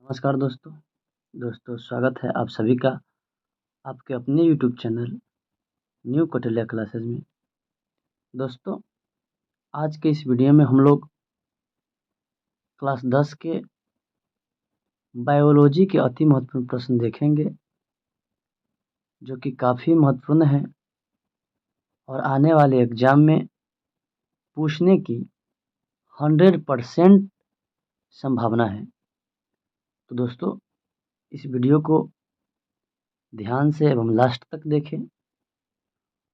नमस्कार दोस्तों स्वागत है आप सभी का आपके अपने YouTube channel new Kautilya classes में। दोस्तों, आज के इस वीडियो में हम लोग क्लास 10 के बायोलॉजी के अति महत्वपूर्ण प्रश्न देखेंगे, जो कि काफ़ी महत्वपूर्ण है और आने वाले एग्ज़ाम में पूछने की 100% संभावना है। तो दोस्तों, इस वीडियो को ध्यान से एवं लास्ट तक देखें,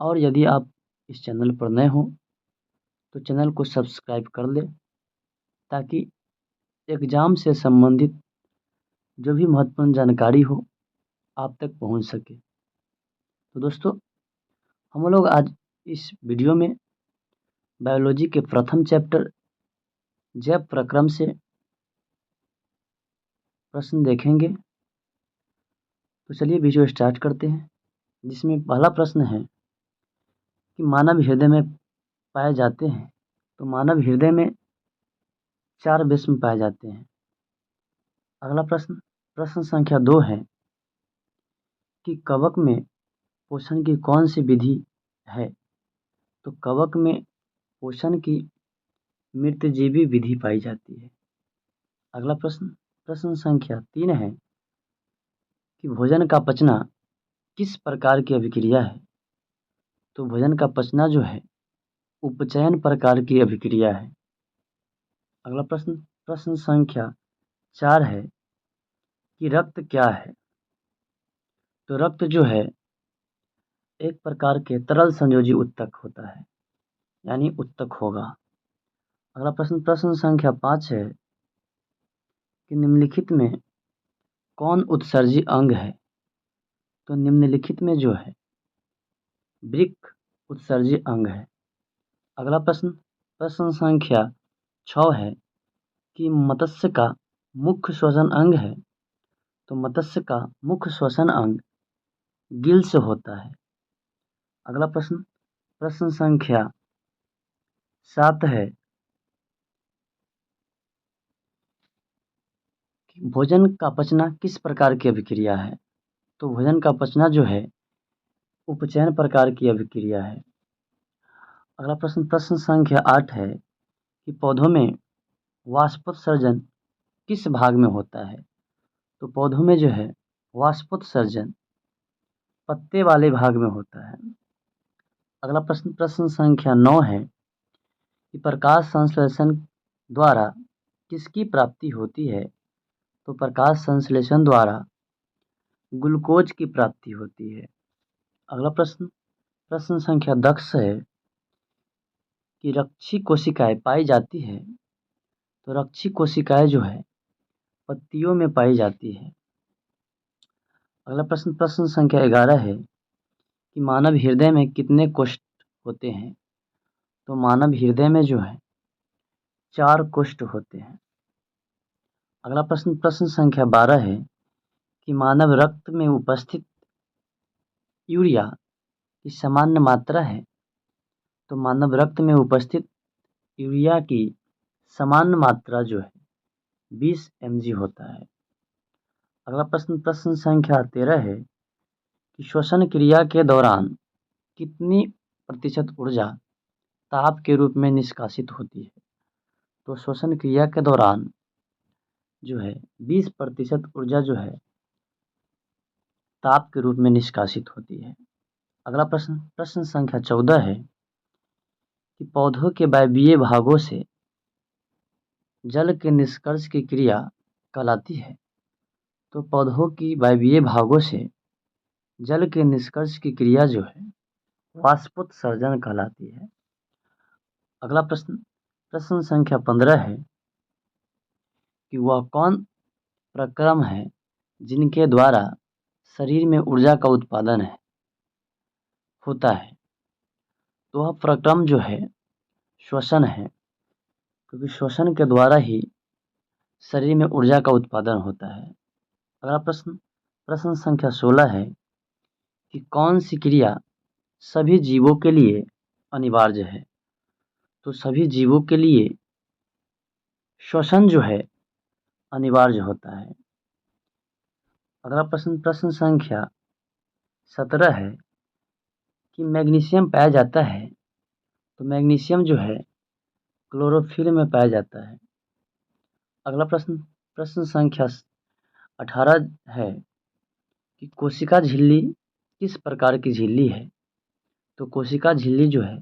और यदि आप इस चैनल पर नए हों तो चैनल को सब्सक्राइब कर लें, ताकि एग्ज़ाम से संबंधित जो भी महत्वपूर्ण जानकारी हो आप तक पहुंच सके। तो दोस्तों, हम लोग आज इस वीडियो में बायोलॉजी के प्रथम चैप्टर जैव प्रक्रम से प्रश्न देखेंगे। तो चलिए वीडियो स्टार्ट करते हैं, जिसमें पहला प्रश्न है कि मानव हृदय में पाए जाते हैं। तो मानव हृदय में 4 विषम पाए जाते हैं। अगला प्रश्न संख्या 2 है कि कवक में पोषण की कौन सी विधि है। तो कवक में पोषण की मृतजीवी विधि पाई जाती है। अगला प्रश्न संख्या 3 है कि भोजन का पचना किस प्रकार की अभिक्रिया है। तो भोजन का पचना जो है उपचयन प्रकार की अभिक्रिया है। अगला प्रश्न संख्या 4 है कि रक्त क्या है। तो रक्त जो है एक प्रकार के तरल संयोजी उत्तक होता है, यानी उत्तक होगा। अगला प्रश्न संख्या 5 है कि निम्नलिखित में कौन उत्सर्जी अंग है। तो निम्नलिखित में जो है वृक्क उत्सर्जी अंग है। अगला प्रश्न संख्या 6 है कि मत्स्य का मुख्य श्वसन अंग है। तो मत्स्य का मुख्य श्वसन अंग गिल्स होता है। अगला प्रश्न संख्या 7 है कि भोजन का पचना किस प्रकार की अभिक्रिया है। तो भोजन का पचना जो है उपचयन प्रकार की अभिक्रिया है। अगला प्रश्न संख्या 8 है कि पौधों में वाष्पोत्सर्जन किस भाग में होता है। तो पौधों में जो है वाष्पोत्सर्जन पत्ते वाले भाग में होता है। अगला प्रश्न संख्या 9 है कि प्रकाश संश्लेषण द्वारा किसकी प्राप्ति होती है। तो प्रकाश संश्लेषण द्वारा ग्लूकोज की प्राप्ति होती है। अगला प्रश्न संख्या 10 है कि रक्षी कोशिकाएं पाई जाती है। तो रक्षी कोशिकाएं जो है पत्तियों में पाई जाती है। अगला प्रश्न संख्या 11 है कि मानव हृदय में कितने कोष्ठ होते हैं। तो मानव हृदय में जो है 4 कोष्ठ होते हैं। अगला प्रश्न संख्या 12 है कि मानव रक्त में उपस्थित यूरिया की सामान्य मात्रा है। तो मानव रक्त में उपस्थित यूरिया की सामान्य मात्रा जो है 20 mg होता है। अगला प्रश्न संख्या 13 है कि श्वसन क्रिया के दौरान कितनी प्रतिशत ऊर्जा ताप के रूप में निष्कासित होती है। तो श्वसन क्रिया के दौरान जो है 20% ऊर्जा जो है ताप के रूप में निष्कासित होती है। अगला प्रश्न संख्या 14 है कि पौधों के वायवीय भागों से जल के निष्कर्ष की क्रिया कहलाती है। तो पौधों की वायवीय भागों से जल के निष्कर्ष की क्रिया जो है वाष्पोत्सर्जन कहलाती है। अगला प्रश्न संख्या 15 है कि वह कौन प्रक्रम है जिनके द्वारा शरीर में ऊर्जा का उत्पादन होता है। तो वह प्रक्रम जो है श्वसन है, क्योंकि श्वसन के द्वारा ही शरीर में ऊर्जा का उत्पादन होता है। अगला प्रश्न संख्या 16 है कि कौन सी क्रिया सभी जीवों के लिए अनिवार्य है। तो सभी जीवों के लिए श्वसन जो है अनिवार्य होता है। अगला प्रश्न संख्या 17 है कि मैग्नीशियम पाया जाता है, तो मैग्नीशियम जो है क्लोरोफिल में पाया जाता है। अगला प्रश्न संख्या 18 है कि कोशिका झिल्ली किस प्रकार की झिल्ली है, तो कोशिका झिल्ली जो है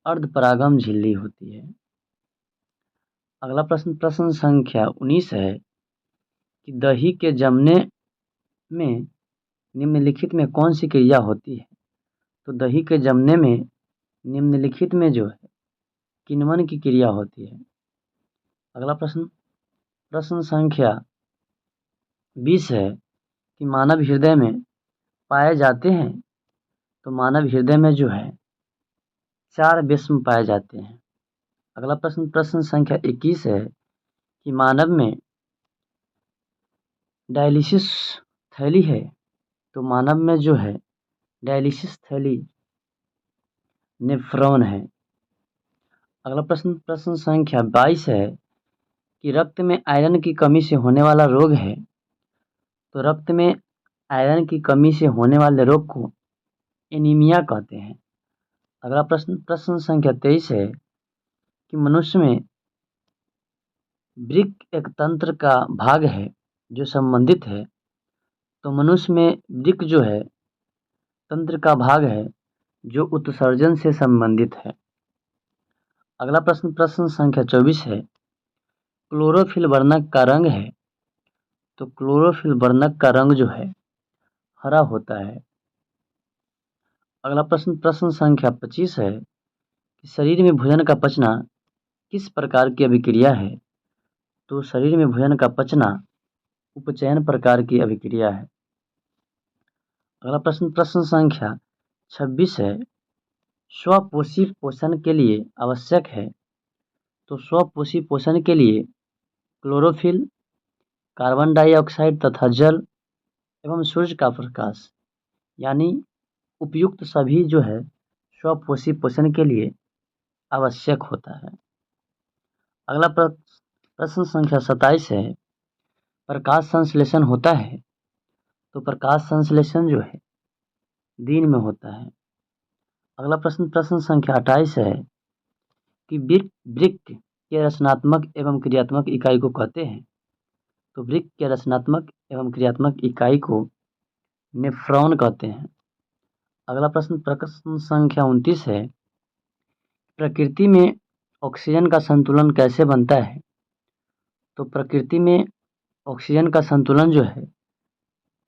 अर्धपरागम झिल्ली होती है। अगला प्रश्न संख्या 19 है कि दही के जमने में निम्नलिखित में कौन सी क्रिया होती है, तो दही के जमने में निम्नलिखित में जो है किण्वन की क्रिया होती है। अगला प्रश्न संख्या 20 है कि मानव हृदय में पाए जाते हैं, तो मानव हृदय में जो है 4 विषम पाए जाते हैं। अगला प्रश्न संख्या 21 है कि मानव में डायलिसिस थैली है, तो मानव में जो है डायलिसिस थैली नेफ्रॉन है। अगला प्रश्न संख्या 22 है कि रक्त में आयरन की कमी से होने वाला रोग है, तो रक्त में आयरन की कमी से होने वाले रोग को एनीमिया कहते हैं। अगला प्रश्न संख्या 23 है कि मनुष्य में वृक्क एक तंत्र का भाग है जो संबंधित है, तो मनुष्य में वृक्क जो है तंत्र का भाग है जो उत्सर्जन से संबंधित है। अगला प्रश्न संख्या 24 है क्लोरोफिल वर्णक का रंग है, तो क्लोरोफिल वर्णक का रंग जो है हरा होता है। अगला प्रश्न संख्या 25 है कि शरीर में भोजन का पचना किस प्रकार की अभिक्रिया है, तो शरीर में भोजन का पचना उपचयन प्रकार की अभिक्रिया है। अगला प्रश्न संख्या 26 है स्वपोषी पोषण के लिए आवश्यक है, तो स्वपोषी पोषण के लिए क्लोरोफिल, कार्बन डाइऑक्साइड तथा जल एवं सूर्य का प्रकाश यानी उपयुक्त सभी जो है स्वपोषी पोषण के लिए आवश्यक होता है। अगला प्रश्न संख्या 27 है प्रकाश संश्लेषण होता है, तो प्रकाश संश्लेषण जो है दिन में होता है। अगला प्रश्न संख्या 28 है कि वृक्क के रचनात्मक एवं क्रियात्मक इकाई को कहते हैं, तो वृक्क के रचनात्मक एवं क्रियात्मक इकाई को नेफ्रॉन कहते हैं। अगला प्रश्न संख्या 29 है प्रकृति में ऑक्सीजन का संतुलन कैसे बनता है, तो प्रकृति में ऑक्सीजन का संतुलन जो है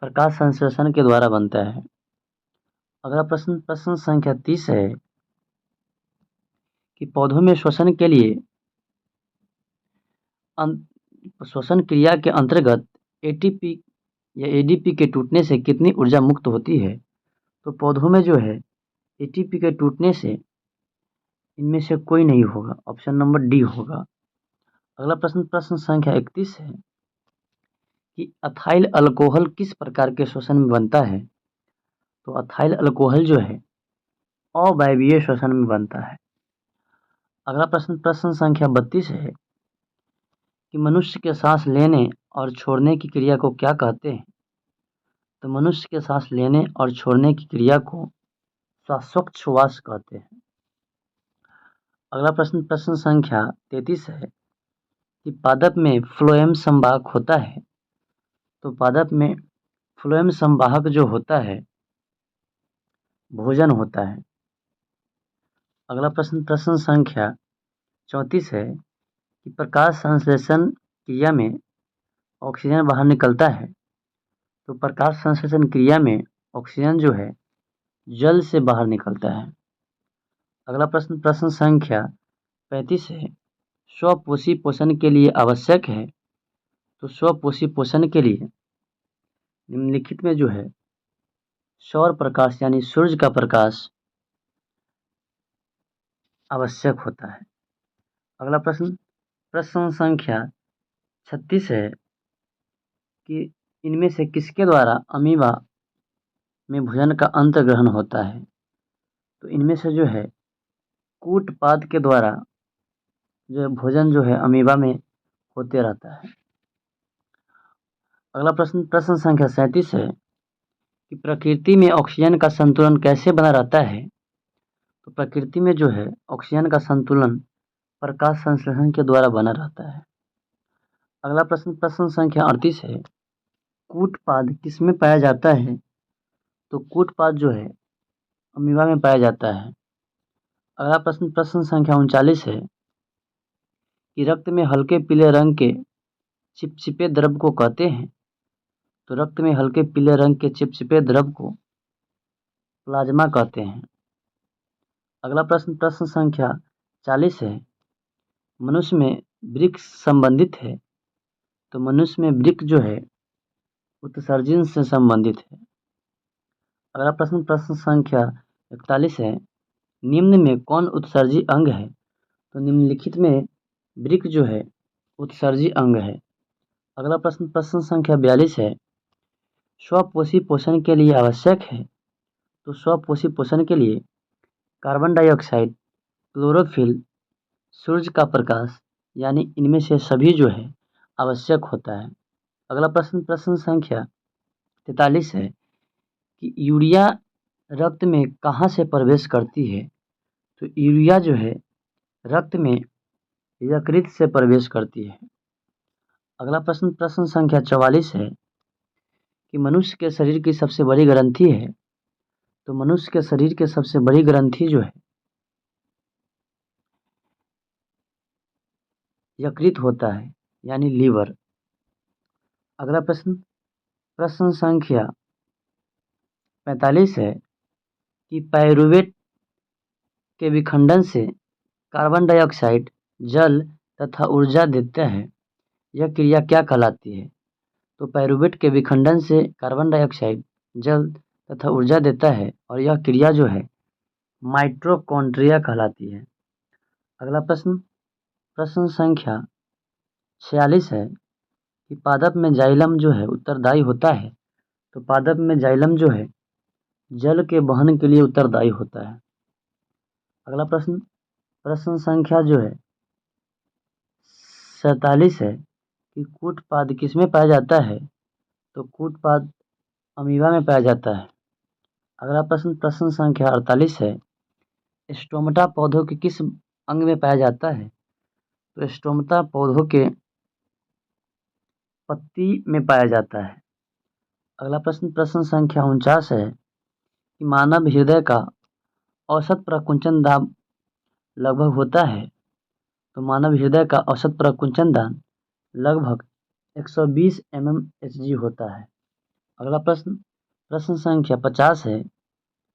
प्रकाश संश्लेषण के द्वारा बनता है। अगला प्रश्न संख्या 30 है कि पौधों में श्वसन के लिए श्वसन क्रिया के अंतर्गत एटीपी या एडीपी के टूटने से कितनी ऊर्जा मुक्त होती है, तो पौधों में जो है एटीपी के टूटने से इनमें से कोई नहीं होगा, ऑप्शन नंबर डी होगा। अगला प्रश्न संख्या 31 है कि अथाइल अल्कोहल किस प्रकार के श्वसन में बनता है, तो अथाइल अल्कोहल जो है अवायवीय श्वसन में बनता है। अगला प्रश्न संख्या 32 है कि मनुष्य के सांस लेने और छोड़ने की क्रिया को क्या कहते हैं, तो मनुष्य के सांस लेने और छोड़ने की क्रिया को श्वासोच्छ्वास कहते हैं। अगला प्रश्न संख्या 33 है कि पादप में फ्लोएम संवाहक होता है, तो पादप में फ्लोएम संवाहक जो होता है भोजन होता है। अगला प्रश्न संख्या 34 है कि प्रकाश संश्लेषण क्रिया में ऑक्सीजन बाहर निकलता है, तो प्रकाश संश्लेषण क्रिया में ऑक्सीजन जो है जल से बाहर निकलता है। अगला प्रश्न संख्या 35 है स्वपोषी पोषण के लिए आवश्यक है, तो स्वपोषी पोषण के लिए निम्नलिखित में जो है सौर प्रकाश यानी सूर्य का प्रकाश आवश्यक होता है। अगला प्रश्न संख्या 36 है कि इनमें से किसके द्वारा अमीबा में भोजन का अंतर्ग्रहण होता है, तो इनमें से जो है कूटपाद के द्वारा जो भोजन जो है अमीबा में होते रहता है। अगला प्रश्न संख्या 37 है कि प्रकृति में ऑक्सीजन का संतुलन कैसे बना रहता है। तो प्रकृति में जो है ऑक्सीजन का संतुलन प्रकाश संश्लेषण के द्वारा बना रहता है। अगला प्रश्न संख्या 38 है, कूटपाद किसमें पाया जाता है। तो कूटपाद जो है अमीबा में पाया जाता है। अगला प्रश्न संख्या 39 है कि रक्त में हल्के पीले रंग के चिपचिपे द्रव को कहते हैं। तो रक्त में हल्के पीले रंग के चिपचिपे द्रव को प्लाज्मा कहते हैं। अगला प्रश्न संख्या 40 है, मनुष्य में वृक्क संबंधित है। तो मनुष्य में वृक्क जो है उत्सर्जन से संबंधित है। अगला प्रश्न संख्या 41 है, निम्न में कौन उत्सर्जी अंग है। तो निम्नलिखित में वृक्क जो है उत्सर्जी अंग है। अगला प्रश्न संख्या 42 है, स्वपोषी पोषण के लिए आवश्यक है। तो स्वपोषी पोषण के लिए कार्बन डाइऑक्साइड, क्लोरोफिल, सूरज का प्रकाश यानी इनमें से सभी जो है आवश्यक होता है। अगला प्रश्न संख्या 43 है कि यूरिया रक्त में कहाँ से प्रवेश करती है। तो यूरिया जो है रक्त में यकृत से प्रवेश करती है। अगला प्रश्न संख्या 44 है कि मनुष्य के शरीर की सबसे बड़ी ग्रंथि है। तो मनुष्य के शरीर की सबसे बड़ी ग्रंथि जो है यकृत होता है यानी लीवर। अगला प्रश्न संख्या 45 है कि पाइरूवेट के विखंडन से कार्बन डाइऑक्साइड, जल तथा ऊर्जा देता है। यह क्रिया क्या कहलाती है। तो पाइरूवेट के विखंडन से कार्बन डाइऑक्साइड, जल तथा ऊर्जा देता है और यह क्रिया जो है माइटोकॉन्ड्रिया कहलाती है। अगला प्रश्न संख्या 46 है कि पादप में जाइलम जो है उत्तरदायी होता है। तो पादप में जाइलम जो है जल के वहन के लिए उत्तरदायी होता है। अगला प्रश्न संख्या जो है 47 है कि कूटपाद किसमें पाया जाता है। तो कूटपाद अमीबा में पाया जाता है। अगला प्रश्न संख्या 48 है, स्टोमेटा पौधों के किस अंग में पाया जाता है। तो स्टोमेटा पौधों के पत्ती में पाया जाता है। अगला प्रश्न संख्या 49 है कि मानव हृदय का औसत प्रकुंचन दाब लगभग होता है। तो मानव हृदय का औसत प्रकुंचन दाब लगभग 120 mmHg होता है। अगला प्रश्न संख्या 50 है,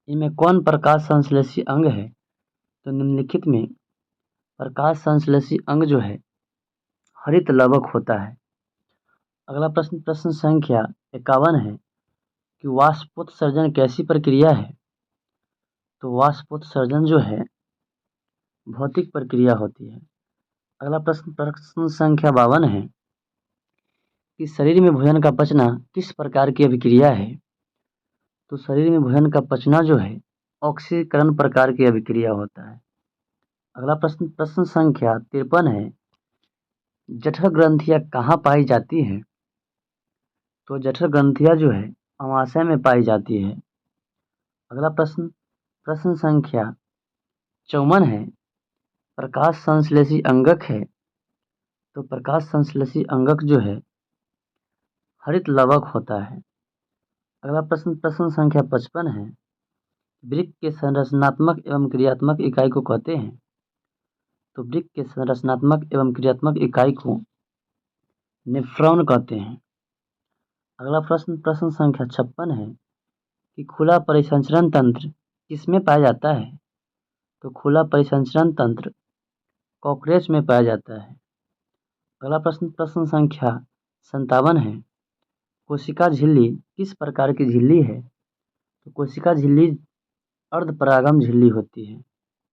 इनमें कौन प्रकाश संश्लेषी अंग है। तो निम्नलिखित में प्रकाश संश्लेषी अंग जो है हरित लवक होता है। अगला प्रश्न संख्या 51 है कि वाष्पोत्सर्जन कैसी प्रक्रिया है। तो वाष्पोत्सर्जन जो है भौतिक प्रक्रिया होती है। अगला प्रश्न संख्या 52 है कि शरीर में भोजन का पचना किस प्रकार की अभिक्रिया है। तो शरीर में भोजन का पचना जो है ऑक्सीकरण प्रकार की अभिक्रिया होता है। अगला प्रश्न संख्या 53 है, जठर ग्रंथियां कहाँ पाई जाती हैं। तो जठर ग्रंथियां जो है अमाशय में पाई जाती है। अगला प्रश्न संख्या 54 है, प्रकाश संश्लेषी अंगक है। तो प्रकाश संश्लेषी अंगक जो है हरित लवक होता है। अगला प्रश्न संख्या 55 है, वृक्क के संरचनात्मक एवं क्रियात्मक इकाई को कहते हैं। तो वृक्क के संरचनात्मक एवं क्रियात्मक इकाई को नेफ्रॉन कहते हैं। अगला प्रश्न संख्या 56 है कि खुला परिसंचरण तंत्र किसमें पाया जाता है। तो खुला परिसंचरण तंत्र कॉकरोच में पाया जाता है। अगला प्रश्न संख्या 57 है, कोशिका झिल्ली किस प्रकार की झिल्ली है। तो कोशिका झिल्ली अर्धपरागम झिल्ली होती है।